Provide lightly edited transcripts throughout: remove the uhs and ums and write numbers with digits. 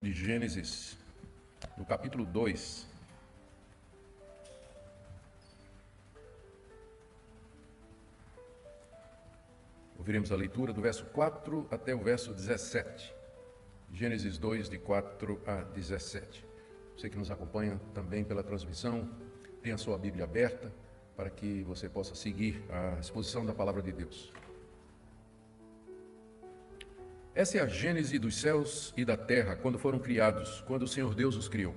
De Gênesis, no capítulo 2. Ouviremos a leitura do verso 4 até o verso 17. Gênesis 2, de 4 a 17. Você que nos acompanha também pela transmissão, tenha a sua Bíblia aberta para que você possa seguir a exposição da palavra de Deus. Essa é a gênese dos céus e da terra quando foram criados, quando o Senhor Deus os criou.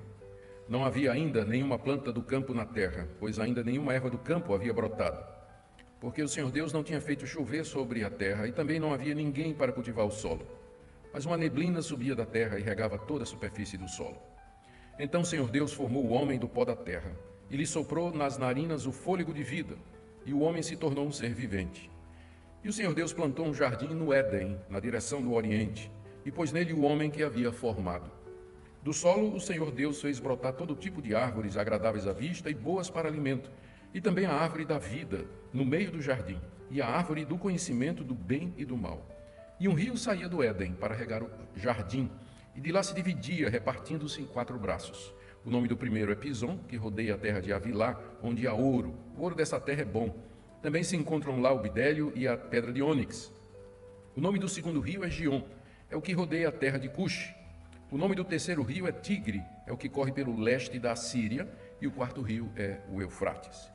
Não havia ainda nenhuma planta do campo na terra, pois ainda nenhuma erva do campo havia brotado. Porque o Senhor Deus não tinha feito chover sobre a terra e também não havia ninguém para cultivar o solo. Mas uma neblina subia da terra e regava toda a superfície do solo. Então o Senhor Deus formou o homem do pó da terra e lhe soprou nas narinas o fôlego de vida, e o homem se tornou um ser vivente. E o Senhor Deus plantou um jardim no Éden, na direção do Oriente, e pôs nele o homem que havia formado. Do solo, o Senhor Deus fez brotar todo tipo de árvores agradáveis à vista e boas para alimento, e também a árvore da vida, no meio do jardim, e a árvore do conhecimento do bem e do mal. E um rio saía do Éden para regar o jardim, e de lá se dividia, repartindo-se em 4 braços. O nome do primeiro é Pison, que rodeia a terra de Havilá, onde há ouro. O ouro dessa terra é bom. Também se encontram lá o bidélio e a pedra de ônix. O nome do segundo rio é Gion, é o que rodeia a terra de Cush. O nome do terceiro rio é Tigre, é o que corre pelo leste da Síria, e o quarto rio é o Eufrates.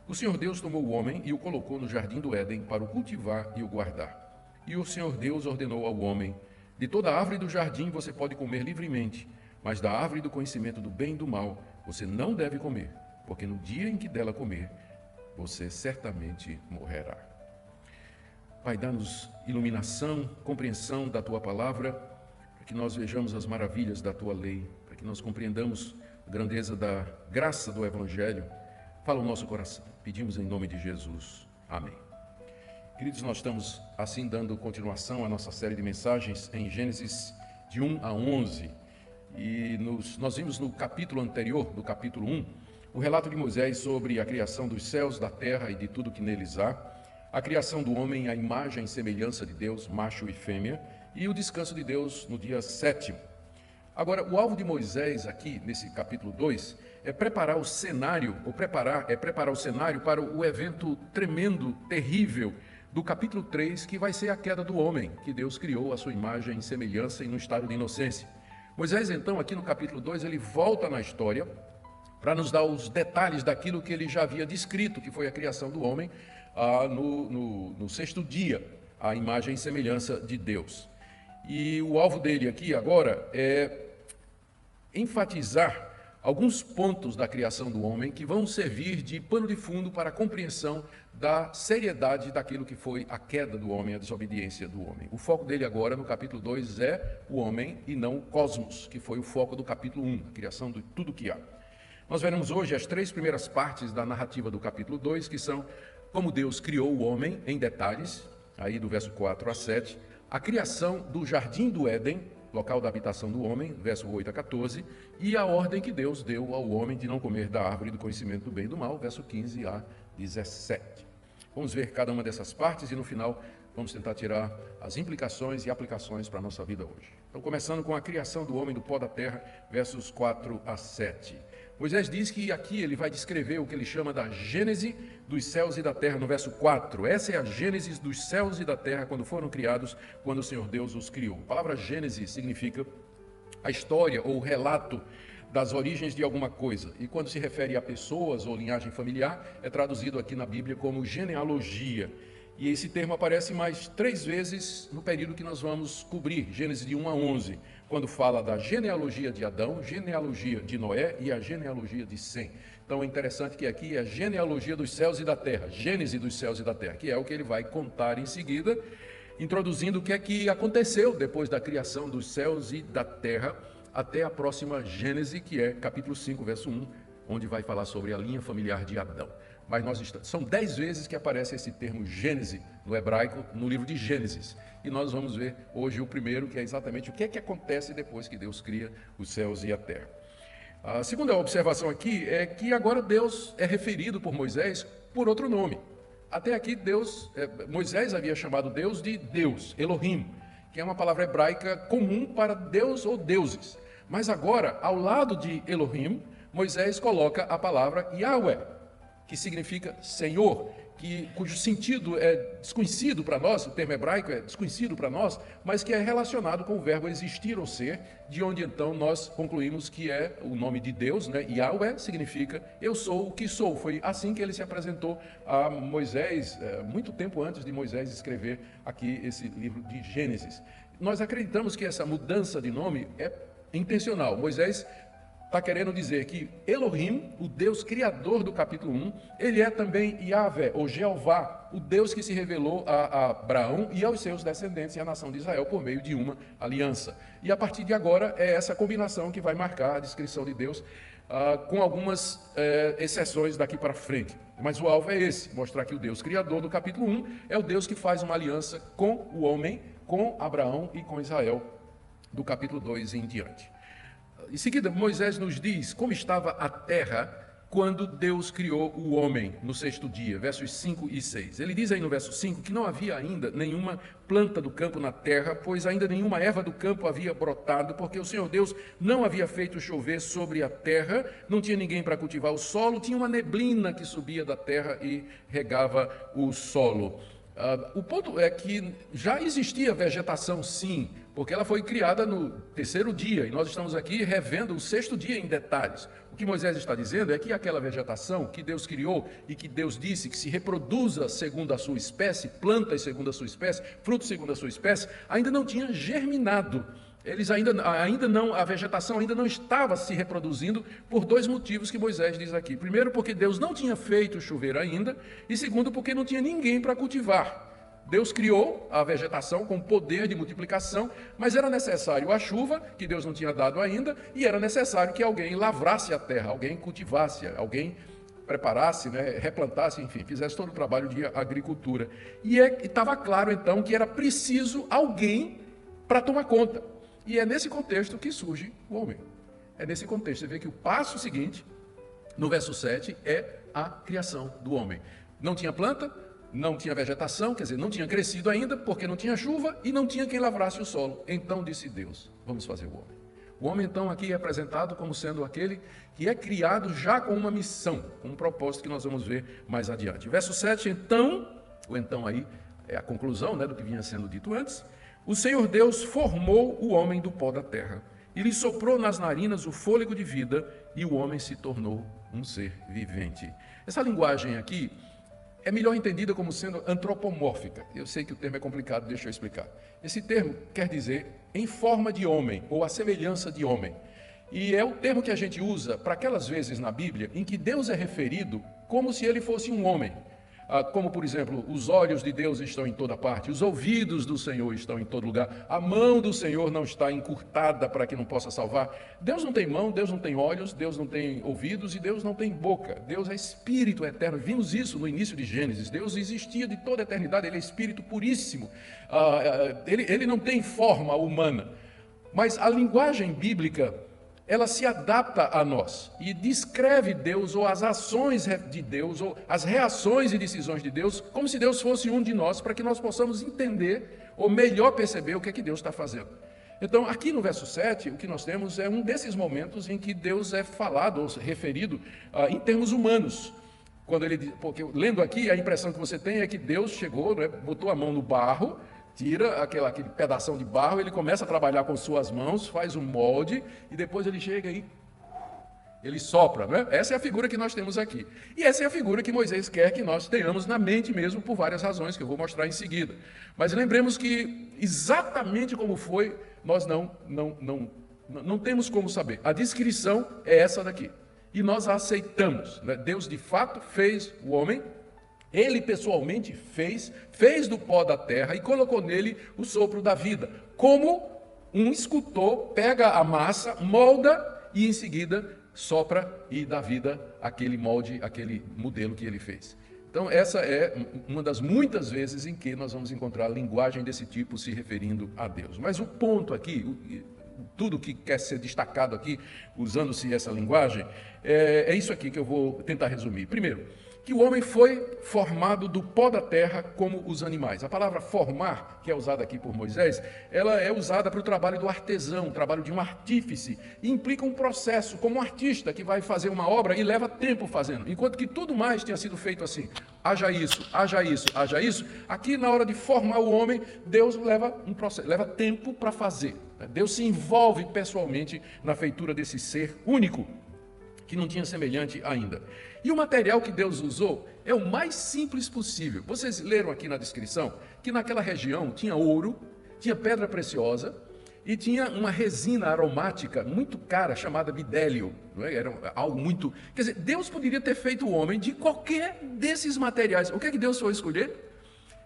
O Senhor Deus tomou o homem e o colocou no jardim do Éden para o cultivar e o guardar. E o Senhor Deus ordenou ao homem: de toda a árvore do jardim você pode comer livremente, mas da árvore do conhecimento do bem e do mal você não deve comer, porque no dia em que dela comer, você certamente morrerá. Pai, dá-nos iluminação, compreensão da Tua palavra, para que nós vejamos as maravilhas da Tua lei, para que nós compreendamos a grandeza da graça do Evangelho. Fala o nosso coração. Pedimos em nome de Jesus. Amém. Queridos, nós estamos assim dando continuação à nossa série de mensagens em Gênesis de 1 a 11. E nós vimos no capítulo anterior, no capítulo 1, o relato de Moisés sobre a criação dos céus, da terra e de tudo que neles há, a criação do homem à imagem e semelhança de Deus, macho e fêmea, e o descanso de Deus no dia 7º. Agora, o alvo de Moisés aqui, nesse capítulo 2, é preparar o cenário para o evento tremendo, terrível, do capítulo 3, que vai ser a queda do homem, que Deus criou à sua imagem e semelhança e no estado de inocência. Moisés, então, aqui no capítulo 2, ele volta na história para nos dar os detalhes daquilo que ele já havia descrito, que foi a criação do homem no 6º dia, a imagem e semelhança de Deus. E o alvo dele aqui agora é enfatizar alguns pontos da criação do homem que vão servir de pano de fundo para a compreensão da seriedade daquilo que foi a queda do homem, a desobediência do homem. O foco dele agora no capítulo 2 é o homem e não o cosmos, que foi o foco do capítulo 1, a criação de tudo que há. Nós veremos hoje as 3 primeiras partes da narrativa do capítulo 2, que são como Deus criou o homem em detalhes, aí do verso 4 a 7, a criação do jardim do Éden, local da habitação do homem, verso 8 a 14, e a ordem que Deus deu ao homem de não comer da árvore do conhecimento do bem e do mal, verso 15 a 17. Vamos ver cada uma dessas partes e no final vamos tentar tirar as implicações e aplicações para a nossa vida hoje. Então, começando com a criação do homem do pó da terra, versos 4 a 7. Moisés diz que aqui ele vai descrever o que ele chama da gênese dos céus e da terra, no verso 4. Essa é a gênese dos céus e da terra quando foram criados, quando o Senhor Deus os criou. A palavra gênese significa a história ou o relato das origens de alguma coisa. E quando se refere a pessoas ou linhagem familiar, é traduzido aqui na Bíblia como genealogia. E esse termo aparece mais 3 vezes no período que nós vamos cobrir, Gênesis de 1 a 11, quando fala da genealogia de Adão, genealogia de Noé e a genealogia de Sem. Então é interessante que aqui é a genealogia dos céus e da terra, Gênese dos céus e da terra, que é o que ele vai contar em seguida, introduzindo o que é que aconteceu depois da criação dos céus e da terra, até a próxima Gênese, que é capítulo 5, verso 1, onde vai falar sobre a linha familiar de Adão. Mas são 10 vezes que aparece esse termo Gênese no hebraico, no livro de Gênesis. E nós vamos ver hoje o primeiro, que é exatamente o que é que acontece depois que Deus cria os céus e a terra. A segunda observação aqui é que agora Deus é referido por Moisés por outro nome. Até aqui Moisés havia chamado Deus de Deus, Elohim, que é uma palavra hebraica comum para Deus ou deuses. Mas agora, ao lado de Elohim, Moisés coloca a palavra Yahweh, que significa Senhor, cujo sentido é desconhecido para nós, o termo hebraico é desconhecido para nós, mas que é relacionado com o verbo existir ou ser, de onde então nós concluímos que é o nome de Deus, né? Yahweh significa eu sou o que sou. Foi assim que ele se apresentou a Moisés, muito tempo antes de Moisés escrever aqui esse livro de Gênesis. Nós acreditamos que essa mudança de nome é intencional. Moisés está querendo dizer que Elohim, o Deus criador do capítulo 1, ele é também Yahvé, ou Jeová, o Deus que se revelou a Abraão e aos seus descendentes e à nação de Israel por meio de uma aliança. E a partir de agora é essa combinação que vai marcar a descrição de Deus, com algumas exceções daqui para frente. Mas o alvo é esse, mostrar que o Deus criador do capítulo 1 é o Deus que faz uma aliança com o homem, com Abraão e com Israel, do capítulo 2 em diante. Em seguida, Moisés nos diz como estava a terra quando Deus criou o homem no sexto dia, versos 5 e 6. Ele diz aí no verso 5 que não havia ainda nenhuma planta do campo na terra, pois ainda nenhuma erva do campo havia brotado, porque o Senhor Deus não havia feito chover sobre a terra, não tinha ninguém para cultivar o solo, tinha uma neblina que subia da terra e regava o solo. O ponto é que já existia vegetação, sim, porque ela foi criada no terceiro dia, e nós estamos aqui revendo o sexto dia em detalhes. O que Moisés está dizendo é que aquela vegetação que Deus criou e que Deus disse que se reproduza segundo a sua espécie, plantas segundo a sua espécie, frutos segundo a sua espécie, ainda não tinha germinado. Eles ainda não, a vegetação ainda não estava se reproduzindo por dois motivos que Moisés diz aqui. Primeiro, porque Deus não tinha feito chover ainda, e segundo, porque não tinha ninguém para cultivar. Deus criou a vegetação com poder de multiplicação, mas era necessário a chuva, que Deus não tinha dado ainda, e era necessário que alguém lavrasse a terra, alguém cultivasse, alguém preparasse, né, replantasse, enfim, fizesse todo o trabalho de agricultura. E estava claro, então, que era preciso alguém para tomar conta. E é nesse contexto que surge o homem. É nesse contexto. Você vê que o passo seguinte, no verso 7, é a criação do homem. Não tinha planta, não tinha vegetação, quer dizer, não tinha crescido ainda, porque não tinha chuva e não tinha quem lavrasse o solo. Então disse Deus, vamos fazer o homem. O homem, então, aqui é apresentado como sendo aquele que é criado já com uma missão, com um propósito que nós vamos ver mais adiante. Verso 7, então, o então aí é a conclusão, né, do que vinha sendo dito antes. O Senhor Deus formou o homem do pó da terra e lhe soprou nas narinas o fôlego de vida e o homem se tornou um ser vivente. Essa linguagem aqui é melhor entendida como sendo antropomórfica. Eu sei que o termo é complicado, deixa eu explicar. Esse termo quer dizer em forma de homem ou a semelhança de homem. E é o termo que a gente usa para aquelas vezes na Bíblia em que Deus é referido como se ele fosse um homem. Como, por exemplo, os olhos de Deus estão em toda parte, os ouvidos do Senhor estão em todo lugar, a mão do Senhor não está encurtada para que não possa salvar. Deus não tem mão, Deus não tem olhos, Deus não tem ouvidos e Deus não tem boca. Deus é espírito eterno. Vimos isso no início de Gênesis. Deus existia de toda a eternidade, ele é espírito puríssimo. Ele não tem forma humana. Mas a linguagem bíblica, ela se adapta a nós e descreve Deus ou as ações de Deus ou as reações e decisões de Deus como se Deus fosse um de nós, para que nós possamos entender ou melhor perceber o que é que Deus está fazendo. Então, aqui no verso 7, o que nós temos é um desses momentos em que Deus é falado ou referido em termos humanos. Quando ele, porque lendo aqui, a impressão que você tem é que Deus chegou, né, botou a mão no barro, tira aquele pedação de barro, ele começa a trabalhar com suas mãos, faz um molde e depois ele chega aí, ele sopra, né? Essa é a figura que nós temos aqui. E essa é a figura que Moisés quer que nós tenhamos na mente mesmo, por várias razões que eu vou mostrar em seguida. Mas lembremos que exatamente como foi, nós não temos como saber. A descrição é essa daqui. E nós a aceitamos, né? Deus de fato fez o homem. Ele pessoalmente fez do pó da terra e colocou nele o sopro da vida. Como um escultor pega a massa, molda e em seguida sopra e dá vida àquele molde, àquele modelo que ele fez. Então essa é uma das muitas vezes em que nós vamos encontrar linguagem desse tipo se referindo a Deus. Mas o ponto aqui, tudo que quer ser destacado aqui, usando-se essa linguagem, é isso aqui que eu vou tentar resumir. Primeiro, que o homem foi formado do pó da terra como os animais. A palavra formar, que é usada aqui por Moisés, ela é usada para o trabalho do artesão, o trabalho de um artífice, e implica um processo, como um artista que vai fazer uma obra e leva tempo fazendo, enquanto que tudo mais tinha sido feito assim, haja isso, haja isso, haja isso. Aqui na hora de formar o homem, Deus leva um processo, leva tempo para fazer. Deus se envolve pessoalmente na feitura desse ser único, que não tinha semelhante ainda. E o material que Deus usou é o mais simples possível. Vocês leram aqui na descrição que naquela região tinha ouro, tinha pedra preciosa e tinha uma resina aromática muito cara chamada bidélio. Não é? Era algo muito... Quer dizer, Deus poderia ter feito o homem de qualquer desses materiais. O que é que Deus foi escolher?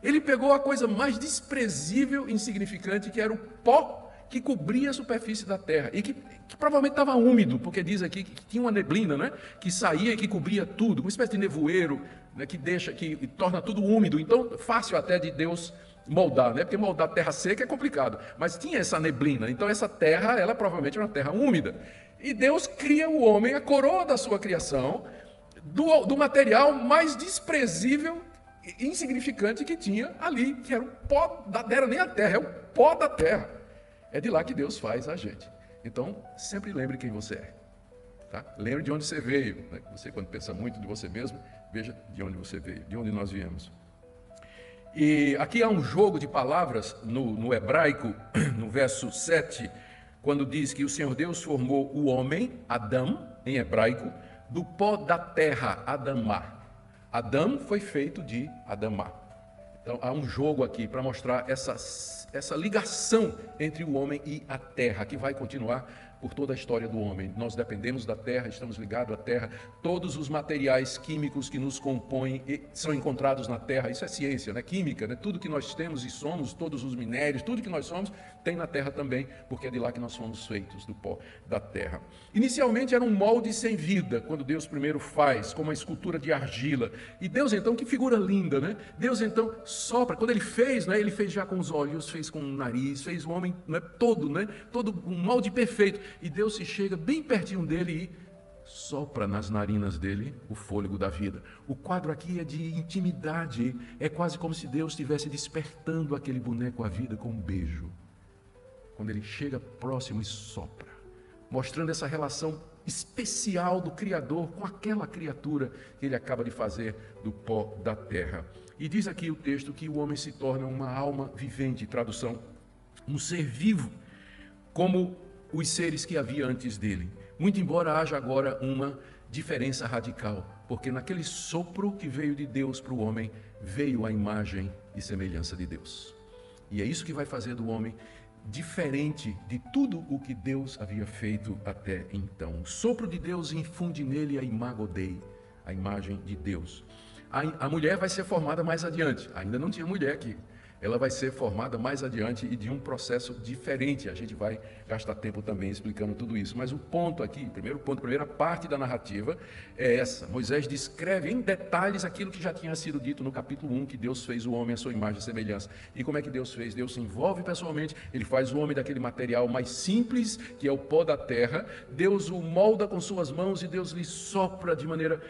Ele pegou a coisa mais desprezível e insignificante, que era o pó que cobria a superfície da terra e que provavelmente estava úmido, porque diz aqui que tinha uma neblina, né, que saía e que cobria tudo, uma espécie de nevoeiro, né, que torna tudo úmido. Então, fácil até de Deus moldar, né, porque moldar terra seca é complicado, mas tinha essa neblina. Então, essa terra, ela provavelmente era uma terra úmida. E Deus cria o homem, a coroa da sua criação, do material mais desprezível e insignificante que tinha ali, que era o pó da terra, nem a terra, é o pó da terra. É de lá que Deus faz a gente. Então, sempre lembre quem você é. Tá? Lembre de onde você veio. Né? Você, quando pensa muito de você mesmo, veja de onde você veio, de onde nós viemos. E aqui há um jogo de palavras no hebraico, no verso 7, quando diz que o Senhor Deus formou o homem, Adão, em hebraico, do pó da terra, Adamá. Adão foi feito de Adamá. Então, há um jogo aqui para mostrar essa ligação entre o homem e a terra, que vai continuar por toda a história do homem. Nós dependemos da terra, estamos ligados à terra. Todos os materiais químicos que nos compõem são encontrados na terra. Isso é ciência, né? Química, né? Tudo que nós temos e somos, todos os minérios, tudo que nós somos, tem na terra também, porque é de lá que nós fomos feitos, do pó da terra. Inicialmente era um molde sem vida, quando Deus primeiro faz, como uma escultura de argila. E Deus então, que figura linda, né? Deus então sopra. Quando ele fez, né? Ele fez já com os olhos, fez com o nariz, fez o homem, né? Todo um molde perfeito. E Deus se chega bem pertinho dele e sopra nas narinas dele o fôlego da vida. O quadro aqui é de intimidade, é quase como se Deus estivesse despertando aquele boneco à vida com um beijo. Quando ele chega próximo e sopra, mostrando essa relação especial do Criador com aquela criatura que ele acaba de fazer do pó da terra. E diz aqui o texto que o homem se torna uma alma vivente, tradução, um ser vivo, como os seres que havia antes dele. Muito embora haja agora uma diferença radical, porque naquele sopro que veio de Deus para o homem, veio a imagem e semelhança de Deus. E é isso que vai fazer do homem diferente de tudo o que Deus havia feito até então. O sopro de Deus infunde nele a imago Dei, a imagem de Deus. A mulher vai ser formada mais adiante. Ainda não tinha mulher aqui. Ela vai ser formada mais adiante e de um processo diferente. A gente vai gastar tempo também explicando tudo isso. Mas o ponto aqui, primeiro ponto, a primeira parte da narrativa é essa. Moisés descreve em detalhes aquilo que já tinha sido dito no capítulo 1, que Deus fez o homem à sua imagem e semelhança. E como é que Deus fez? Deus se envolve pessoalmente, ele faz o homem daquele material mais simples, que é o pó da terra. Deus o molda com suas mãos e Deus lhe sopra de maneira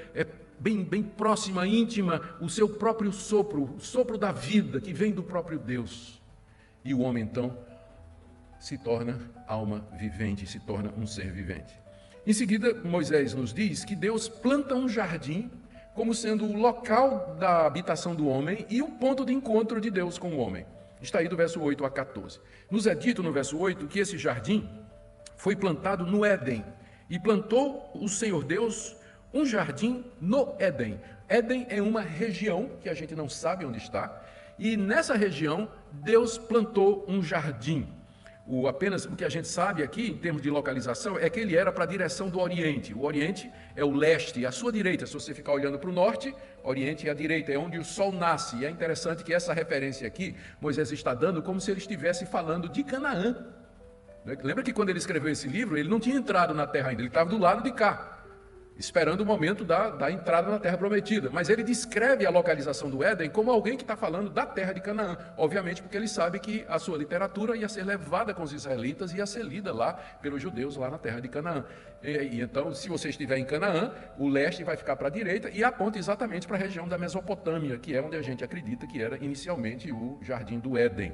bem próxima, íntima, o seu próprio sopro, o sopro da vida que vem do próprio Deus. E o homem então se torna alma vivente, se torna um ser vivente. Em seguida, Moisés nos diz que Deus planta um jardim como sendo o local da habitação do homem e o ponto de encontro de Deus com o homem. Está aí do verso 8 a 14. Nos é dito no verso 8 que esse jardim foi plantado no Éden e plantou o Senhor Deus um jardim no Éden. Éden é uma região que a gente não sabe onde está, e nessa região Deus plantou um jardim. Apenas o que a gente sabe aqui, em termos de localização, é que ele era para a direção do Oriente. O Oriente é o leste, à sua direita. Se você ficar olhando para o norte, Oriente é a direita, é onde o sol nasce. E é interessante que essa referência aqui, Moisés está dando como se ele estivesse falando de Canaã. Lembra que quando ele escreveu esse livro, ele não tinha entrado na terra ainda, ele estava do lado de cá. esperando o momento da entrada na terra prometida. Mas ele descreve a localização do Éden como alguém que está falando da terra de Canaã, obviamente porque ele sabe que a sua literatura ia ser levada com os israelitas e ia ser lida lá pelos judeus lá na terra de Canaã. E então, se você estiver em Canaã, o leste vai ficar para a direita e aponta exatamente para a região da Mesopotâmia, que é onde a gente acredita que era inicialmente o jardim do Éden.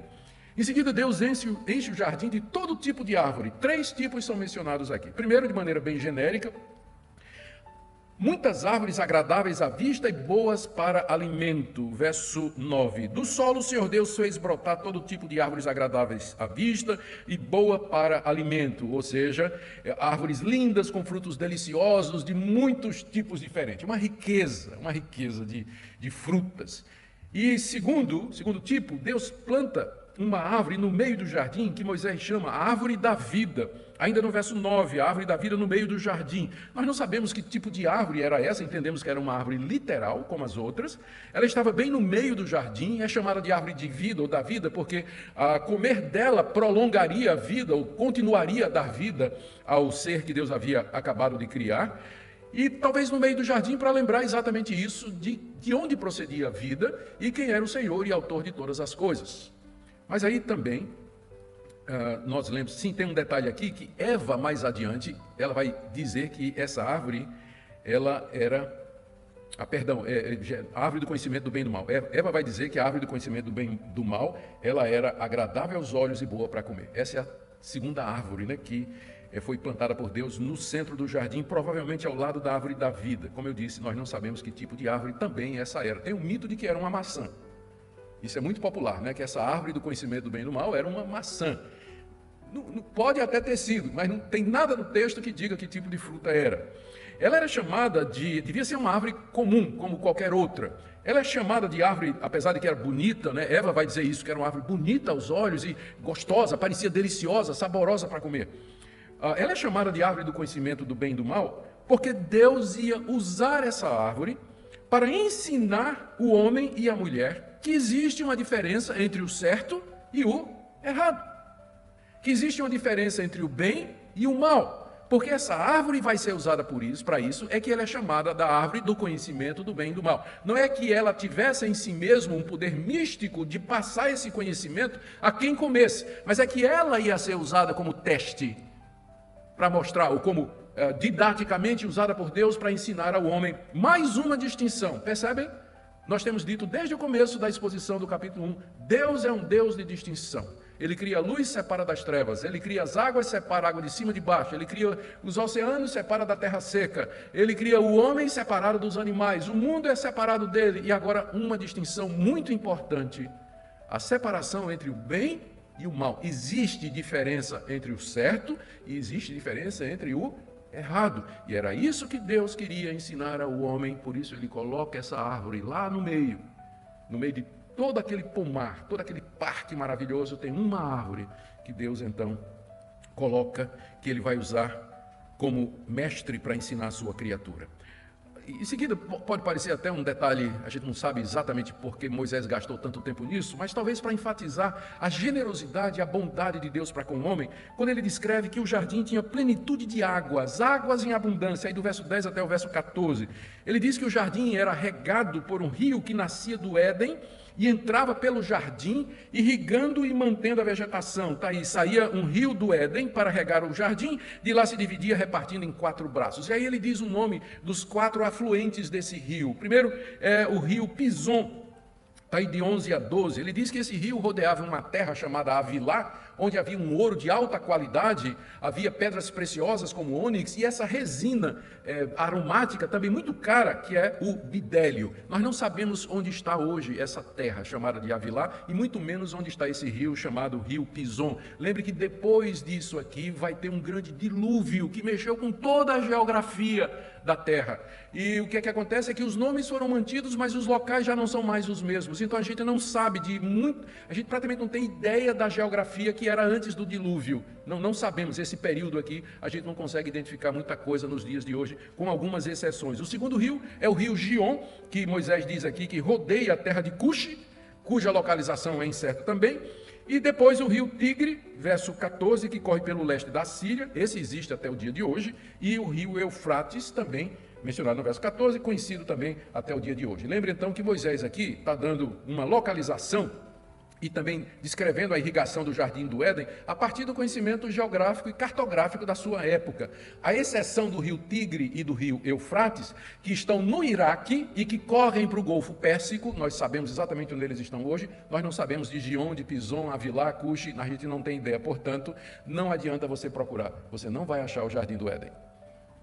Em seguida, Deus enche o jardim de todo tipo de árvore. 3 tipos são mencionados aqui. Primeiro, de maneira bem genérica, muitas árvores agradáveis à vista e boas para alimento. Verso 9. Do solo o Senhor Deus fez brotar todo tipo de árvores agradáveis à vista e boa para alimento. Ou seja, árvores lindas com frutos deliciosos de muitos tipos diferentes. Uma riqueza de frutas. E segundo tipo, Deus planta uma árvore no meio do jardim que Moisés chama a árvore da vida. Ainda no verso 9, a árvore da vida no meio do jardim. Nós não sabemos que tipo de árvore era essa, entendemos que era uma árvore literal, como as outras. Ela estava bem no meio do jardim, é chamada de árvore de vida ou da vida, porque comer dela prolongaria a vida, ou continuaria a dar vida ao ser que Deus havia acabado de criar. E talvez no meio do jardim para lembrar exatamente isso, de onde procedia a vida e quem era o Senhor e autor de todas as coisas. Mas aí também, nós lemos, sim, tem um detalhe aqui, que Eva, mais adiante, ela vai dizer que essa árvore, ela era, a árvore do conhecimento do bem e do mal. Eva vai dizer que a árvore do conhecimento do bem e do mal, ela era agradável aos olhos e boa para comer. Essa é a segunda árvore, né, que foi plantada por Deus no centro do jardim, provavelmente ao lado da árvore da vida. Como eu disse, nós não sabemos que tipo de árvore também essa era. Tem um mito de que era uma maçã. Isso é muito popular, né? Que essa árvore do conhecimento do bem e do mal era uma maçã. Não pode até ter sido, mas não tem nada no texto que diga que tipo de fruta era. Ela era chamada devia ser uma árvore comum, como qualquer outra. Ela é chamada de árvore, apesar de que era bonita, né? Eva vai dizer isso, que era uma árvore bonita aos olhos e gostosa, parecia deliciosa, saborosa para comer. Ela é chamada de árvore do conhecimento do bem e do mal, porque Deus ia usar essa árvore para ensinar o homem e a mulher que existe uma diferença entre o certo e o errado. Que existe uma diferença entre o bem e o mal. Porque essa árvore vai ser usada para isso, é que ela é chamada da árvore do conhecimento do bem e do mal. Não é que ela tivesse em si mesma um poder místico de passar esse conhecimento a quem comesse, mas é que ela ia ser usada como teste para mostrar, ou como didaticamente usada por Deus para ensinar ao homem. Mais uma distinção, percebem? Nós temos dito desde o começo da exposição do capítulo 1, Deus é um Deus de distinção. Ele cria a luz, separa das trevas. Ele cria as águas, separa a água de cima e de baixo. Ele cria os oceanos, separa da terra seca. Ele cria o homem separado dos animais. O mundo é separado dele. E agora uma distinção muito importante. A separação entre o bem e o mal. Existe diferença entre o certo e existe diferença entre o errado. E era isso que Deus queria ensinar ao homem, por isso ele coloca essa árvore lá no meio de todo aquele pomar, todo aquele parque maravilhoso, tem uma árvore que Deus então coloca, que ele vai usar como mestre para ensinar a sua criatura. Em seguida, pode parecer até um detalhe, a gente não sabe exatamente por que Moisés gastou tanto tempo nisso, mas talvez para enfatizar a generosidade e a bondade de Deus para com o homem, quando ele descreve que o jardim tinha plenitude de águas em abundância, aí do verso 10 até o verso 14. Ele diz que o jardim era regado por um rio que nascia do Éden, e entrava pelo jardim, irrigando e mantendo a vegetação. Tá aí, saía um rio do Éden para regar o jardim, de lá se dividia repartindo em 4 braços. E aí ele diz o nome dos 4 afluentes desse rio. Primeiro é o rio Pison, está aí de 11 a 12. Ele diz que esse rio rodeava uma terra chamada Avilá, onde havia um ouro de alta qualidade, havia pedras preciosas como ônix e essa resina aromática também muito cara, que é o bidélio. Nós não sabemos onde está hoje essa terra chamada de Avilá e muito menos onde está esse rio chamado Rio Pison. Lembre que depois disso aqui vai ter um grande dilúvio que mexeu com toda a geografia da terra. E o que é que acontece é que os nomes foram mantidos, mas os locais já não são mais os mesmos. Então a gente não sabe a gente praticamente não tem ideia da geografia que era antes do dilúvio. Não sabemos esse período aqui, a gente não consegue identificar muita coisa nos dias de hoje, com algumas exceções. O segundo rio é o rio Gion, que Moisés diz aqui que rodeia a terra de Cuxi, cuja localização é incerta também. E depois o rio Tigre, verso 14, que corre pelo leste da Síria, esse existe até o dia de hoje, e o rio Eufrates também, mencionado no verso 14, conhecido também até o dia de hoje. Lembre então que Moisés aqui está dando uma localização e também descrevendo a irrigação do Jardim do Éden a partir do conhecimento geográfico e cartográfico da sua época. A exceção do rio Tigre e do rio Eufrates, que estão no Iraque e que correm para o Golfo Pérsico, nós sabemos exatamente onde eles estão hoje, nós não sabemos de Gion, de Pison, Avilá, Cuxi, a gente não tem ideia, portanto, não adianta você procurar, você não vai achar o Jardim do Éden,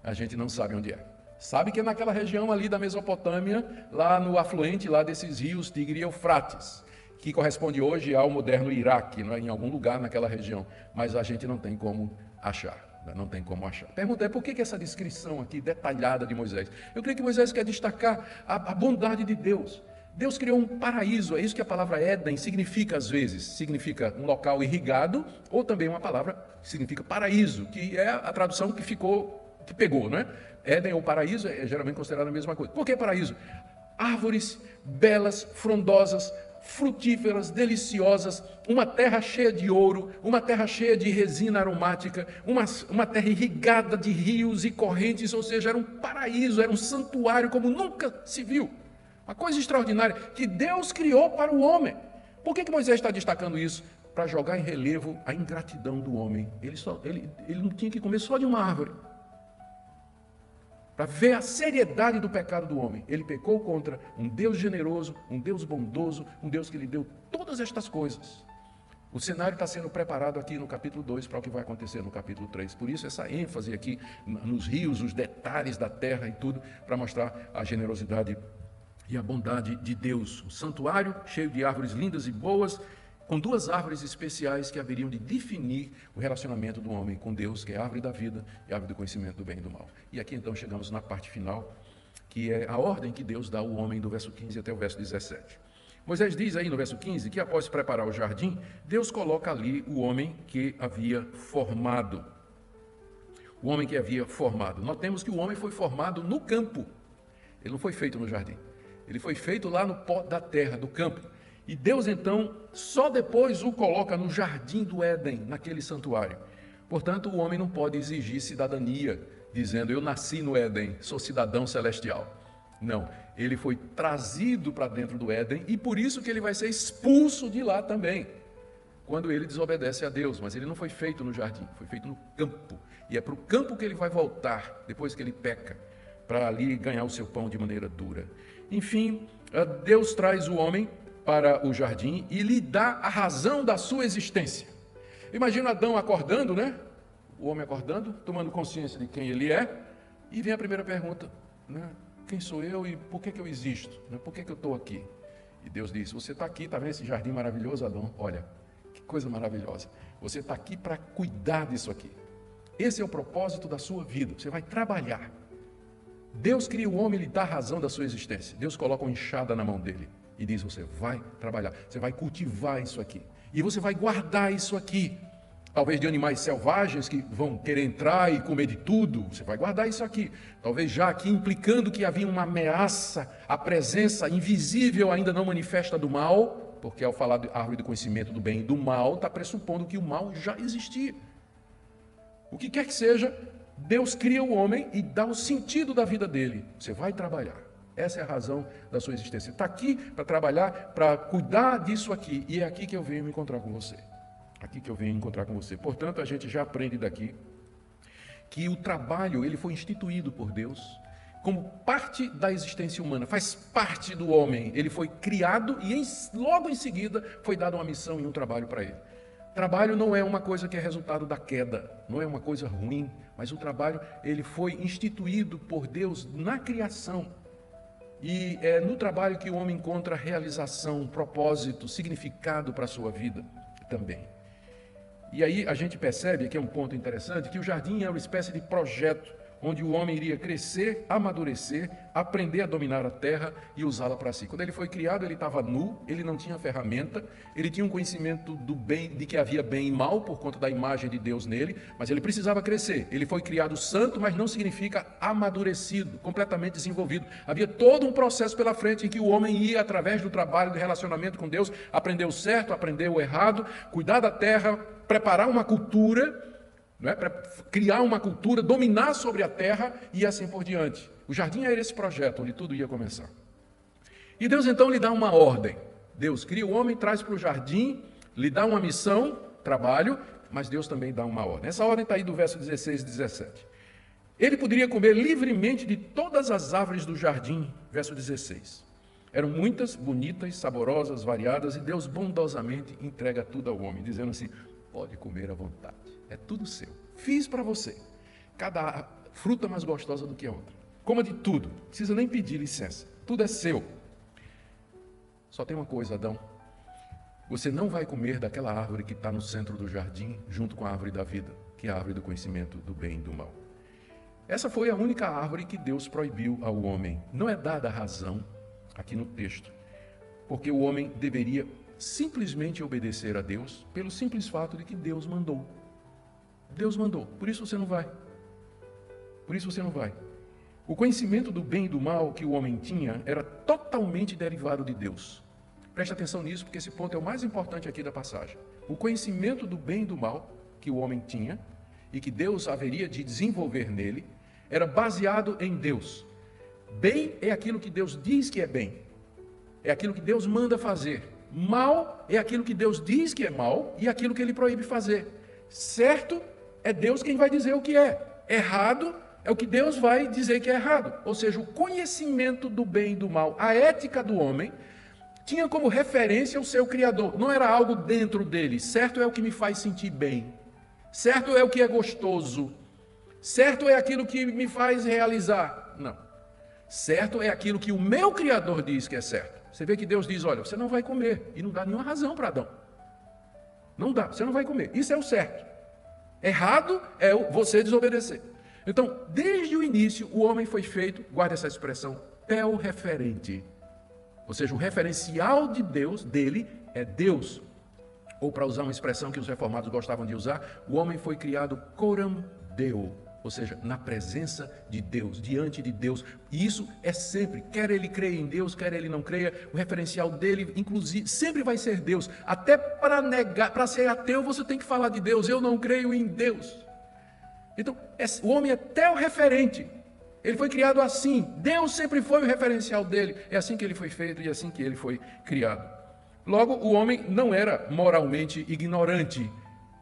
a gente não sabe onde é. Sabe que é naquela região ali da Mesopotâmia, lá no afluente lá desses rios Tigre e Eufrates, que corresponde hoje ao moderno Iraque, não é? Em algum lugar naquela região, mas a gente não tem como achar, não tem como achar. Pergunta é por que essa descrição aqui detalhada de Moisés? Eu creio que Moisés quer destacar a bondade de Deus. Deus criou um paraíso, é isso que a palavra Éden significa às vezes, significa um local irrigado, ou também uma palavra que significa paraíso, que é a tradução que pegou, não é? Éden ou paraíso é geralmente considerado a mesma coisa. Por que paraíso? Árvores belas, frondosas, frutíferas, deliciosas, uma terra cheia de ouro, uma terra cheia de resina aromática, uma terra irrigada de rios e correntes, ou seja, era um paraíso, era um santuário como nunca se viu. Uma coisa extraordinária que Deus criou para o homem. Por que Moisés está destacando isso? Para jogar em relevo a ingratidão do homem. Ele não tinha que comer só de uma árvore. Para ver a seriedade do pecado do homem. Ele pecou contra um Deus generoso, um Deus bondoso, um Deus que lhe deu todas estas coisas. O cenário está sendo preparado aqui no capítulo 2 para o que vai acontecer no capítulo 3. Por isso essa ênfase aqui nos rios, os detalhes da terra e tudo, para mostrar a generosidade e a bondade de Deus. Um santuário cheio de árvores lindas e boas, com duas árvores especiais que haveriam de definir o relacionamento do homem com Deus, que é a árvore da vida e a árvore do conhecimento do bem e do mal. E aqui então chegamos na parte final, que é a ordem que Deus dá ao homem do verso 15 até o verso 17. Moisés diz aí no verso 15 que após preparar o jardim, Deus coloca ali o homem que havia formado. O homem que havia formado. Notemos que o homem foi formado no campo. Ele não foi feito no jardim. Ele foi feito lá no pó da terra, do campo. E Deus, então, só depois o coloca no jardim do Éden, naquele santuário. Portanto, o homem não pode exigir cidadania, dizendo, eu nasci no Éden, sou cidadão celestial. Não, ele foi trazido para dentro do Éden e por isso que ele vai ser expulso de lá também, quando ele desobedece a Deus. Mas ele não foi feito no jardim, foi feito no campo. E é para o campo que ele vai voltar, depois que ele peca, para ali ganhar o seu pão de maneira dura. Enfim, Deus traz o homem para o jardim e lhe dá a razão da sua existência. Imagina Adão acordando, né? O homem acordando, tomando consciência de quem ele é, e vem a primeira pergunta, né? Quem sou eu e por que eu existo? Por que eu estou aqui? E Deus diz, você está aqui, está vendo esse jardim maravilhoso, Adão? Olha, que coisa maravilhosa. Você está aqui para cuidar disso aqui. Esse é o propósito da sua vida, você vai trabalhar. Deus cria o homem e lhe dá a razão da sua existência. Deus coloca uma enxada na mão dele e diz, você vai trabalhar, você vai cultivar isso aqui. E você vai guardar isso aqui. Talvez de animais selvagens que vão querer entrar e comer de tudo, você vai guardar isso aqui. Talvez já aqui implicando que havia uma ameaça, a presença invisível ainda não manifesta do mal, porque ao falar de árvore do conhecimento do bem e do mal, está pressupondo que o mal já existia. O que quer que seja, Deus cria o homem e dá o sentido da vida dele. Você vai trabalhar. Essa é a razão da sua existência. Está aqui para trabalhar, para cuidar disso aqui. E é aqui que eu venho me encontrar com você. Aqui que eu venho encontrar com você. Portanto, a gente já aprende daqui que o trabalho ele foi instituído por Deus como parte da existência humana. Faz parte do homem. Ele foi criado e logo em seguida foi dada uma missão e um trabalho para ele. Trabalho não é uma coisa que é resultado da queda, não é uma coisa ruim, mas o trabalho ele foi instituído por Deus na criação. E é no trabalho que o homem encontra realização, propósito, significado para a sua vida também. E aí a gente percebe, que é um ponto interessante, que o jardim é uma espécie de projeto onde o homem iria crescer, amadurecer, aprender a dominar a terra e usá-la para si. Quando ele foi criado, ele estava nu, ele não tinha ferramenta, ele tinha um conhecimento do bem, de que havia bem e mal por conta da imagem de Deus nele, mas ele precisava crescer. Ele foi criado santo, mas não significa amadurecido, completamente desenvolvido. Havia todo um processo pela frente em que o homem ia, através do trabalho, do relacionamento com Deus, aprender o certo, aprender o errado, cuidar da terra, preparar uma cultura, para criar uma cultura, dominar sobre a terra e assim por diante. O jardim era esse projeto onde tudo ia começar. E Deus então lhe dá uma ordem. Deus cria o homem, traz para o jardim, lhe dá uma missão, trabalho, mas Deus também dá uma ordem. Essa ordem está aí do verso 16 e 17. Ele poderia comer livremente de todas as árvores do jardim, verso 16. Eram muitas, bonitas, saborosas, variadas, e Deus bondosamente entrega tudo ao homem, dizendo assim: pode comer à vontade. É tudo seu. Fiz para você. Cada fruta mais gostosa do que a outra. Coma de tudo. Não precisa nem pedir licença. Tudo é seu. Só tem uma coisa, Adão. Você não vai comer daquela árvore que está no centro do jardim, junto com a árvore da vida, que é a árvore do conhecimento do bem e do mal. Essa foi a única árvore que Deus proibiu ao homem. Não é dada a razão aqui no texto, porque o homem deveria simplesmente obedecer a Deus pelo simples fato de que Deus mandou. Deus mandou, por isso você não vai. Por isso você não vai. O conhecimento do bem e do mal que o homem tinha era totalmente derivado de Deus. Preste atenção nisso, porque esse ponto é o mais importante aqui da passagem. O conhecimento do bem e do mal que o homem tinha e que Deus haveria de desenvolver nele era baseado em Deus. Bem é aquilo que Deus diz que é bem. É aquilo que Deus manda fazer. Mal é aquilo que Deus diz que é mal e aquilo que Ele proíbe fazer. Certo é Deus quem vai dizer o que é. Errado é o que Deus vai dizer que é errado. Ou seja, o conhecimento do bem e do mal, a ética do homem, tinha como referência o seu Criador. Não era algo dentro dele. Certo é o que me faz sentir bem. Certo é o que é gostoso. Certo é aquilo que me faz realizar. Não. Certo é aquilo que o meu Criador diz que é certo. Você vê que Deus diz: olha, você não vai comer. E não dá nenhuma razão para Adão. Não dá, você não vai comer. Isso é o certo. Errado é você desobedecer. Então, desde o início, o homem foi feito, guarda essa expressão, tel-referente. Ou seja, o referencial de Deus, dele, é Deus. Ou, para usar uma expressão que os reformados gostavam de usar, o homem foi criado coram Deo. Ou seja, na presença de Deus, diante de Deus. E isso é sempre, quer ele creia em Deus, quer ele não creia, o referencial dele, inclusive, sempre vai ser Deus. Até para negar, para ser ateu, você tem que falar de Deus. Eu não creio em Deus. Então, o homem é tel-referente. Ele foi criado assim. Deus sempre foi o referencial dele. É assim que ele foi feito e é assim que ele foi criado. Logo, o homem não era moralmente ignorante,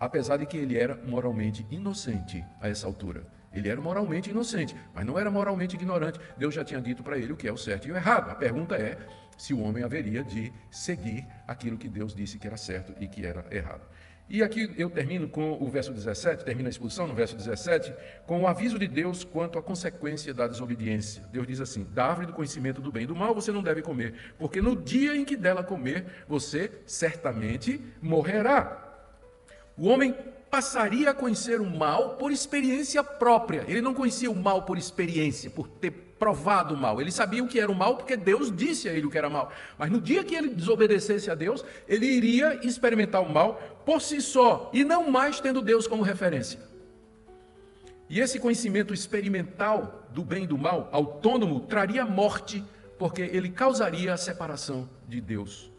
apesar de que ele era moralmente inocente a essa altura. Ele era moralmente inocente, mas não era moralmente ignorante. Deus já tinha dito para ele o que é o certo e o errado. A pergunta é se o homem haveria de seguir aquilo que Deus disse que era certo e que era errado. E aqui eu termino com o verso 17, termino a exposição no verso 17, com o aviso de Deus quanto à consequência da desobediência. Deus diz assim: da árvore do conhecimento do bem e do mal você não deve comer, porque no dia em que dela comer, você certamente morrerá. O homem passaria a conhecer o mal por experiência própria. Ele não conhecia o mal por experiência, por ter provado o mal. Ele sabia o que era o mal porque Deus disse a ele o que era mal. Mas no dia que ele desobedecesse a Deus, ele iria experimentar o mal por si só e não mais tendo Deus como referência. E esse conhecimento experimental do bem e do mal, autônomo, traria morte, porque ele causaria a separação de Deus.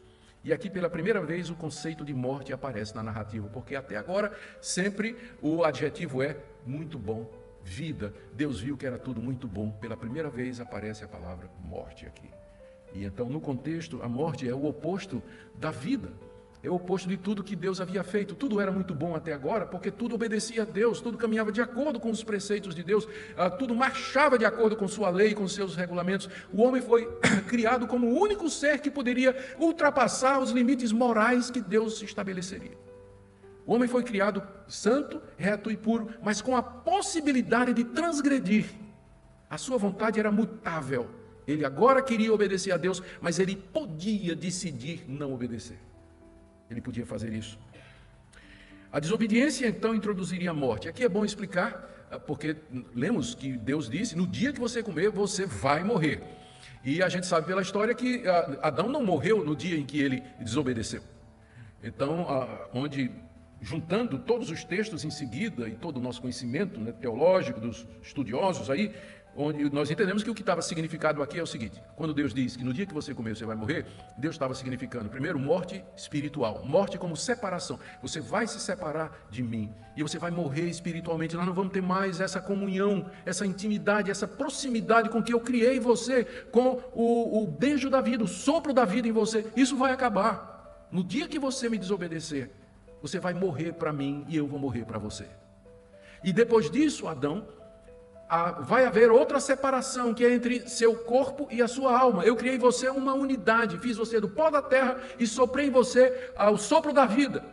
E aqui, pela primeira vez, o conceito de morte aparece na narrativa, porque até agora sempre o adjetivo é muito bom, vida. Deus viu que era tudo muito bom. Pela primeira vez aparece a palavra morte aqui. E então, no contexto, a morte é o oposto da vida. É o oposto de tudo que Deus havia feito. Tudo era muito bom até agora, porque tudo obedecia a Deus, tudo caminhava de acordo com os preceitos de Deus, tudo marchava de acordo com sua lei, com seus regulamentos. O homem foi criado como o único ser que poderia ultrapassar os limites morais que Deus estabeleceria. O homem foi criado santo, reto e puro, mas com a possibilidade de transgredir. A sua vontade era mutável. Ele agora queria obedecer a Deus, mas ele podia decidir não obedecer. Ele podia fazer isso. A desobediência, então, introduziria a morte. Aqui é bom explicar porque lemos que Deus disse, no dia que você comer, você vai morrer. E a gente sabe pela história que Adão não morreu no dia em que ele desobedeceu. Então, juntando todos os textos em seguida e todo o nosso conhecimento, né, teológico dos estudiosos aí, onde nós entendemos que o que estava significado aqui é o seguinte: quando Deus diz que no dia que você comer você vai morrer, Deus estava significando, primeiro, morte espiritual, morte como separação. Você vai se separar de mim e você vai morrer espiritualmente. Nós não vamos ter mais essa comunhão, essa intimidade, essa proximidade com que eu criei você, com o beijo da vida, o sopro da vida em você. Isso vai acabar. No dia que você me desobedecer, você vai morrer para mim e eu vou morrer para você. E depois disso, Adão, vai haver outra separação, que é entre seu corpo e a sua alma. Eu criei você uma unidade, fiz você do pó da terra e soprei em você o sopro da vida.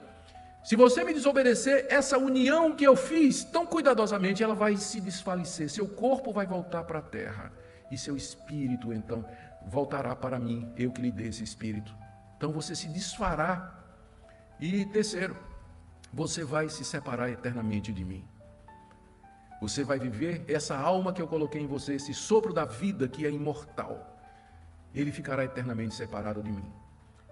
Se você me desobedecer, essa união que eu fiz tão cuidadosamente, ela vai se desfalecer. Seu corpo vai voltar para a terra e seu espírito, então, voltará para mim, eu que lhe dei esse espírito. Então você se desfará. E terceiro, você vai se separar eternamente de mim. Você vai viver essa alma que eu coloquei em você, esse sopro da vida que é imortal. Ele ficará eternamente separado de mim.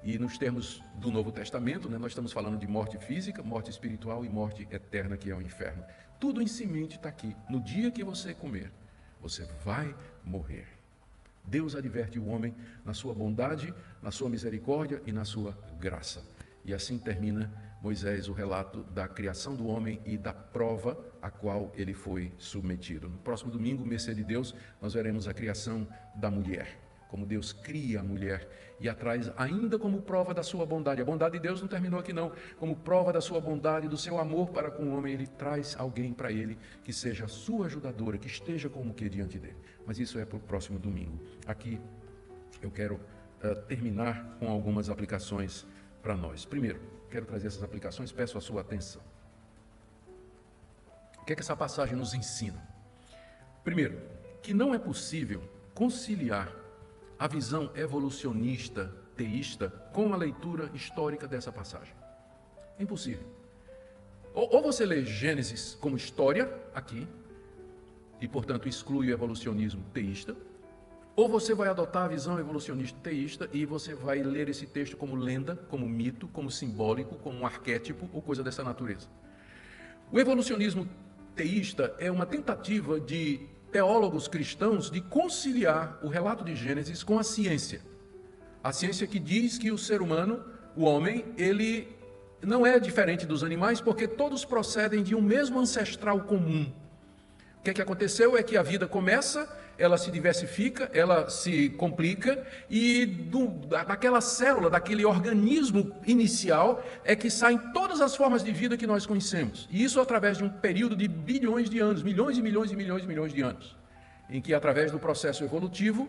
E nos termos do Novo Testamento, né, nós estamos falando de morte física, morte espiritual e morte eterna, que é o inferno. Tudo em semente está aqui. No dia que você comer, você vai morrer. Deus adverte o homem na sua bondade, na sua misericórdia e na sua graça. E assim termina Moisés o relato da criação do homem e da prova a qual ele foi submetido. No próximo domingo, mercê de Deus, nós veremos a criação da mulher, como Deus cria a mulher e a traz ainda como prova da sua bondade. A bondade de Deus não terminou aqui não, como prova da sua bondade, do seu amor para com o homem, ele traz alguém para ele que seja a sua ajudadora, que esteja como que diante dele. Mas isso é para o próximo domingo. Aqui eu quero terminar com algumas aplicações para nós. Primeiro, quero trazer essas aplicações, peço a sua atenção. O que é que essa passagem nos ensina? Primeiro, que não é possível conciliar a visão evolucionista, teísta, com a leitura histórica dessa passagem. É impossível. Ou você lê Gênesis como história, aqui, e portanto exclui o evolucionismo teísta, ou você vai adotar a visão evolucionista teísta e você vai ler esse texto como lenda, como mito, como simbólico, como um arquétipo ou coisa dessa natureza. O evolucionismo teísta é uma tentativa de teólogos cristãos de conciliar o relato de Gênesis com a ciência. A ciência que diz que o ser humano, o homem, ele não é diferente dos animais porque todos procedem de um mesmo ancestral comum. O que aconteceu é que a vida começa, ela se diversifica, ela se complica e daquela célula, daquele organismo inicial é que saem todas as formas de vida que nós conhecemos. E isso através de um período de bilhões de anos, milhões e milhões e milhões e milhões de anos, em que através do processo evolutivo,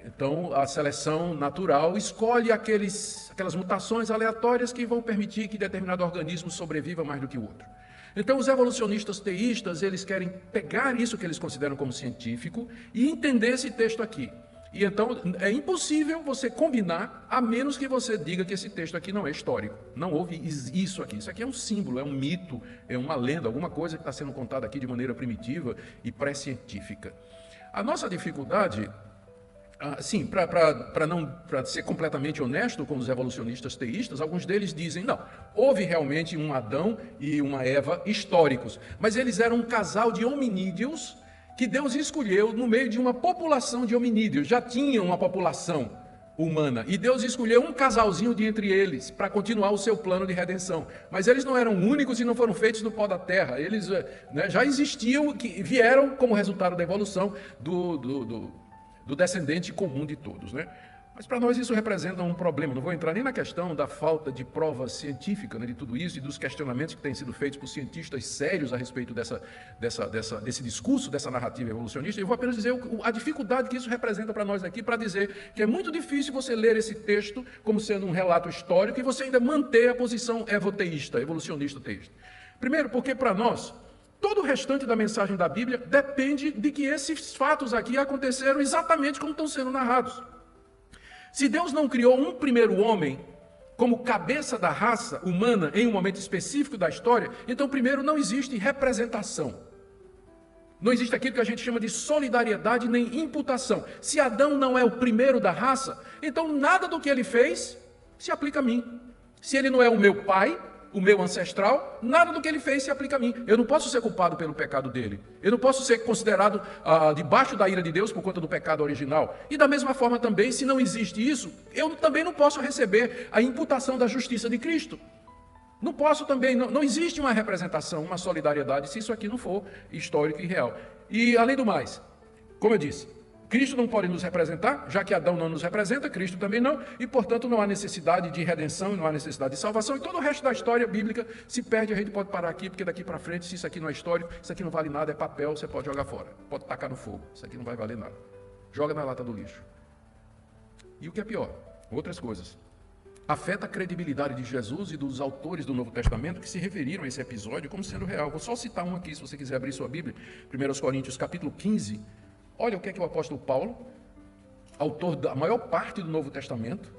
então a seleção natural escolhe aquelas mutações aleatórias que vão permitir que determinado organismo sobreviva mais do que o outro. Então, os evolucionistas teístas, eles querem pegar isso que eles consideram como científico e entender esse texto aqui. E então, é impossível você combinar, a menos que você diga que esse texto aqui não é histórico. Não houve isso aqui. Isso aqui é um símbolo, é um mito, é uma lenda, alguma coisa que está sendo contada aqui de maneira primitiva e pré-científica. A nossa dificuldade... Sim, para ser completamente honesto com os evolucionistas teístas, alguns deles dizem, não, houve realmente um Adão e uma Eva históricos, mas eles eram um casal de hominídeos que Deus escolheu no meio de uma população de hominídeos, já tinha uma população humana, e Deus escolheu um casalzinho de entre eles para continuar o seu plano de redenção, mas eles não eram únicos e não foram feitos do pó da terra, eles já existiam, que vieram como resultado da evolução do descendente comum de todos, né? Mas para nós isso representa um problema. Não vou entrar nem na questão da falta de prova científica, né, de tudo isso e dos questionamentos que têm sido feitos por cientistas sérios a respeito desse discurso, dessa narrativa evolucionista. Eu vou apenas dizer a dificuldade que isso representa para nós aqui, para dizer que é muito difícil você ler esse texto como sendo um relato histórico e você ainda manter a posição evoteísta, evolucionista teísta. Primeiro, porque para nós, todo o restante da mensagem da Bíblia depende de que esses fatos aqui aconteceram exatamente como estão sendo narrados. Se Deus não criou um primeiro homem como cabeça da raça humana em um momento específico da história, então primeiro não existe representação. Não existe aquilo que a gente chama de solidariedade nem imputação. Se Adão não é o primeiro da raça, então nada do que ele fez se aplica a mim. Se ele não é o meu pai, o meu ancestral, nada do que ele fez se aplica a mim. Eu não posso ser culpado pelo pecado dele. Eu não posso ser considerado debaixo da ira de Deus por conta do pecado original. E da mesma forma também, se não existe isso, eu também não posso receber a imputação da justiça de Cristo. Não posso também, não existe uma representação, uma solidariedade, se isso aqui não for histórico e real. E além do mais, como eu disse, Cristo não pode nos representar, já que Adão não nos representa, Cristo também não, e portanto não há necessidade de redenção, não há necessidade de salvação, e todo o resto da história bíblica se perde. A gente pode parar aqui, porque daqui para frente, se isso aqui não é histórico, isso aqui não vale nada, é papel, você pode jogar fora, pode tacar no fogo, isso aqui não vai valer nada. Joga na lata do lixo. E o que é pior, outras coisas. Afeta a credibilidade de Jesus e dos autores do Novo Testamento que se referiram a esse episódio como sendo real. Vou só citar um aqui, se você quiser abrir sua Bíblia, 1 Coríntios capítulo 15, olha o que é que o apóstolo Paulo, autor da maior parte do Novo Testamento,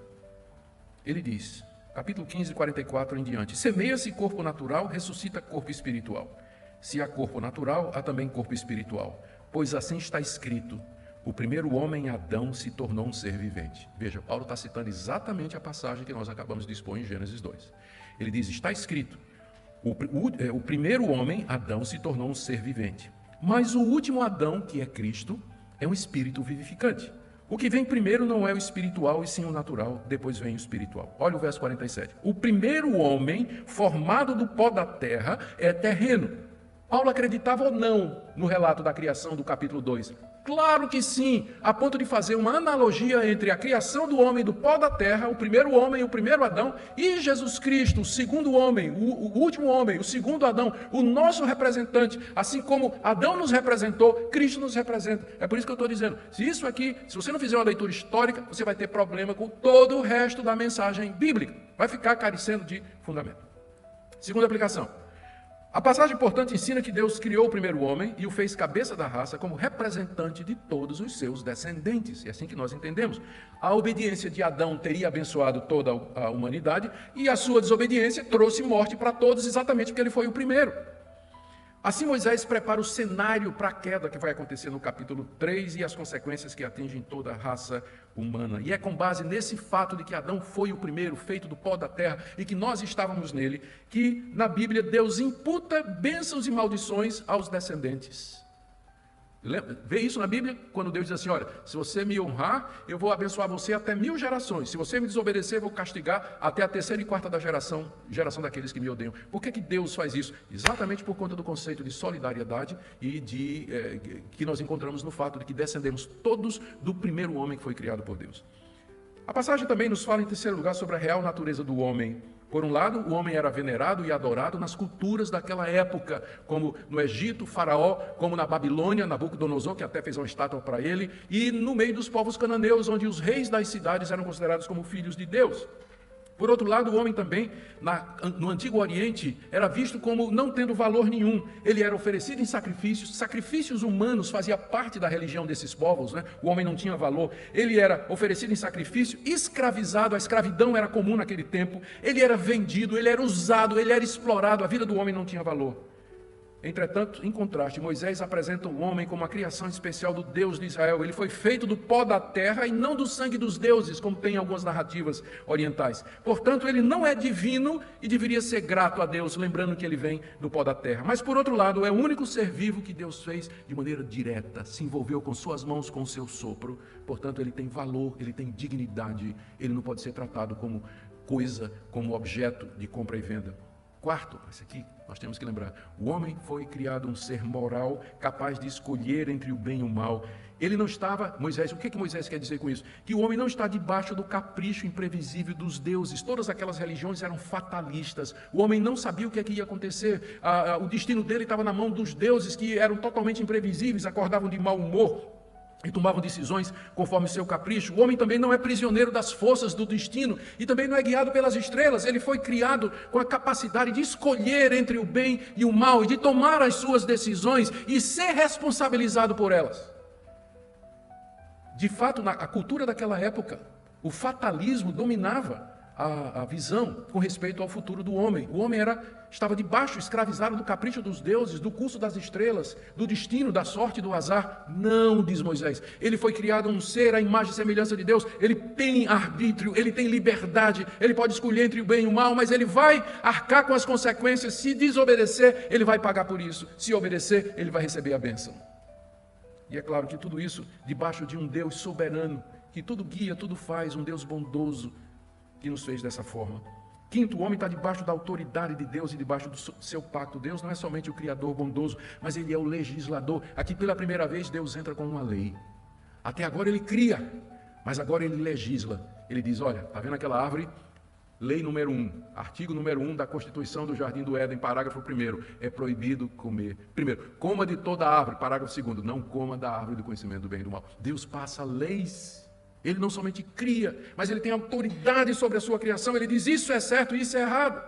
ele diz, capítulo 15, 44 em diante, semeia-se corpo natural, ressuscita corpo espiritual. Se há corpo natural, há também corpo espiritual, pois assim está escrito, o primeiro homem, Adão, se tornou um ser vivente. Veja, Paulo está citando exatamente a passagem que nós acabamos de expor em Gênesis 2. Ele diz, está escrito, o primeiro homem, Adão, se tornou um ser vivente. Mas o último Adão, que é Cristo, é um espírito vivificante. O que vem primeiro não é o espiritual e sim o natural, depois vem o espiritual. Olha o verso 47. O primeiro homem, formado do pó da terra, é terreno. Paulo acreditava ou não no relato da criação do capítulo 2? Claro que sim, a ponto de fazer uma analogia entre a criação do homem do pó da terra, o primeiro homem, o primeiro Adão, e Jesus Cristo, o segundo homem, o último homem, o segundo Adão, o nosso representante. Assim como Adão nos representou, Cristo nos representa. É por isso que eu estou dizendo, se isso aqui, se você não fizer uma leitura histórica, você vai ter problema com todo o resto da mensagem bíblica. Vai ficar carecendo de fundamento. Segunda aplicação. A passagem, portanto, ensina que Deus criou o primeiro homem e o fez cabeça da raça como representante de todos os seus descendentes. É assim que nós entendemos. A obediência de Adão teria abençoado toda a humanidade e a sua desobediência trouxe morte para todos exatamente porque ele foi o primeiro. Assim, Moisés prepara o cenário para a queda que vai acontecer no capítulo 3 e as consequências que atingem toda a raça humana. E é com base nesse fato de que Adão foi o primeiro, feito do pó da terra, e que nós estávamos nele, que na Bíblia Deus imputa bênçãos e maldições aos descendentes. Vê isso na Bíblia, quando Deus diz assim, olha, se você me honrar, eu vou abençoar você até 1000 gerações. Se você me desobedecer, eu vou castigar até a 3ª e 4ª geração daqueles que me odeiam. Por que Deus faz isso? Exatamente por conta do conceito de solidariedade e que nós encontramos no fato de que descendemos todos do primeiro homem que foi criado por Deus. A passagem também nos fala, em terceiro lugar, sobre a real natureza do homem. Por um lado, o homem era venerado e adorado nas culturas daquela época, como no Egito, Faraó, como na Babilônia, Nabucodonosor, que até fez uma estátua para ele, e no meio dos povos cananeus, onde os reis das cidades eram considerados como filhos de Deus. Por outro lado, o homem também, no Antigo Oriente, era visto como não tendo valor nenhum. Ele era oferecido em sacrifícios humanos fazia parte da religião desses povos, né? O homem não tinha valor. Ele era oferecido em sacrifício, escravizado, a escravidão era comum naquele tempo. Ele era vendido, ele era usado, ele era explorado, a vida do homem não tinha valor. Entretanto, em contraste, Moisés apresenta o homem como a criação especial do Deus de Israel. Ele foi feito do pó da terra e não do sangue dos deuses, como tem algumas narrativas orientais. Portanto, ele não é divino e deveria ser grato a Deus, lembrando que ele vem do pó da terra. Mas, por outro lado, é o único ser vivo que Deus fez de maneira direta, se envolveu com suas mãos, com o seu sopro. Portanto, ele tem valor, ele tem dignidade, ele não pode ser tratado como coisa, como objeto de compra e venda. Quarto, esse aqui nós temos que lembrar, o homem foi criado um ser moral, capaz de escolher entre o bem e o mal. Ele não estava, Moisés, o que Moisés quer dizer com isso? Que o homem não está debaixo do capricho imprevisível dos deuses. Todas aquelas religiões eram fatalistas. O homem não sabia o que ia acontecer. O destino dele estava na mão dos deuses, que eram totalmente imprevisíveis, acordavam de mau humor e tomavam decisões conforme o seu capricho. O homem também não é prisioneiro das forças do destino e também não é guiado pelas estrelas. Ele foi criado com a capacidade de escolher entre o bem e o mal e de tomar as suas decisões e ser responsabilizado por elas. De fato, na cultura daquela época, o fatalismo dominava. a visão com respeito ao futuro do homem. O homem estava debaixo, escravizado do capricho dos deuses, do curso das estrelas, do destino, da sorte, do azar. Não, diz Moisés. Ele foi criado um ser à imagem e semelhança de Deus. Ele tem arbítrio, ele tem liberdade, ele pode escolher entre o bem e o mal, mas ele vai arcar com as consequências. Se desobedecer, ele vai pagar por isso. Se obedecer, ele vai receber a bênção. E é claro que tudo isso debaixo de um Deus soberano, que tudo guia, tudo faz, um Deus bondoso, que nos fez dessa forma. Quinto, o homem está debaixo da autoridade de Deus e debaixo do seu pacto. Deus não é somente o Criador bondoso, mas Ele é o legislador. Aqui, pela primeira vez, Deus entra com uma lei. Até agora Ele cria, mas agora Ele legisla. Ele diz, olha, está vendo aquela árvore? Lei número 1, artigo número 1 da Constituição do Jardim do Éden, parágrafo 1º, é proibido comer. Primeiro, coma de toda a árvore. Parágrafo 2º, não coma da árvore do conhecimento do bem e do mal. Deus passa leis. Ele não somente cria, mas ele tem autoridade sobre a sua criação. Ele diz, isso é certo, isso é errado.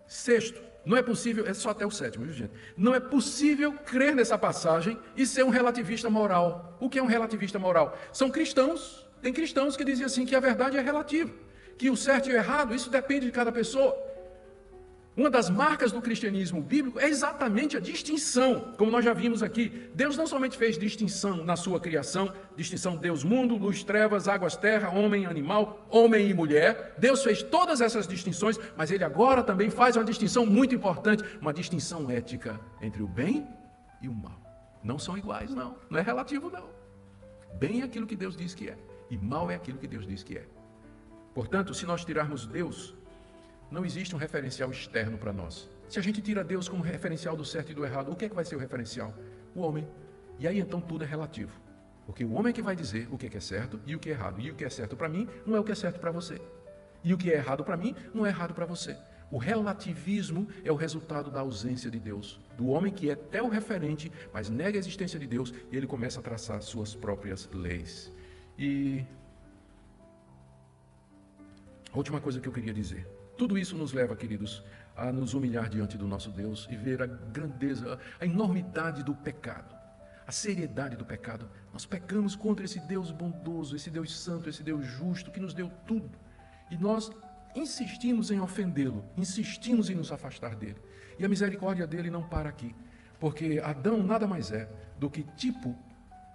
Sexto, não é possível, é só até o sétimo, viu, gente? Não é possível crer nessa passagem e ser um relativista moral. O que é um relativista moral? São cristãos, tem cristãos que dizem assim que a verdade é relativa, que o certo e o errado, isso depende de cada pessoa. Uma das marcas do cristianismo bíblico é exatamente a distinção, como nós já vimos aqui. Deus não somente fez distinção na sua criação, distinção Deus-mundo, luz, trevas, águas, terra, homem, animal, homem e mulher. Deus fez todas essas distinções, mas Ele agora também faz uma distinção muito importante, uma distinção ética entre o bem e o mal. Não são iguais, não é relativo, não. Bem é aquilo que Deus diz que é, e mal é aquilo que Deus diz que é. Portanto, se nós tirarmos Deus, não existe um referencial externo para nós. Se a gente tira Deus como referencial do certo e do errado, o que é que vai ser o referencial? O homem. E aí então tudo é relativo. Porque o homem é que vai dizer o que é certo e o que é errado. E o que é certo para mim não é o que é certo para você. E o que é errado para mim não é errado para você. O relativismo é o resultado da ausência de Deus. Do homem que é até o referente, mas nega a existência de Deus e ele começa a traçar suas próprias leis. E a última coisa que eu queria dizer. Tudo isso nos leva, queridos, a nos humilhar diante do nosso Deus e ver a grandeza, a enormidade do pecado, a seriedade do pecado. Nós pecamos contra esse Deus bondoso, esse Deus santo, esse Deus justo, que nos deu tudo. E nós insistimos em ofendê-lo, insistimos em nos afastar dele. E a misericórdia dele não para aqui, porque Adão nada mais é do que tipo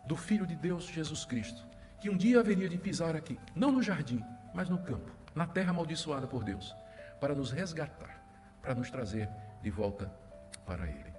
do Filho de Deus, Jesus Cristo, que um dia haveria de pisar aqui, não no jardim, mas no campo, na terra amaldiçoada por Deus, para nos resgatar, para nos trazer de volta para Ele.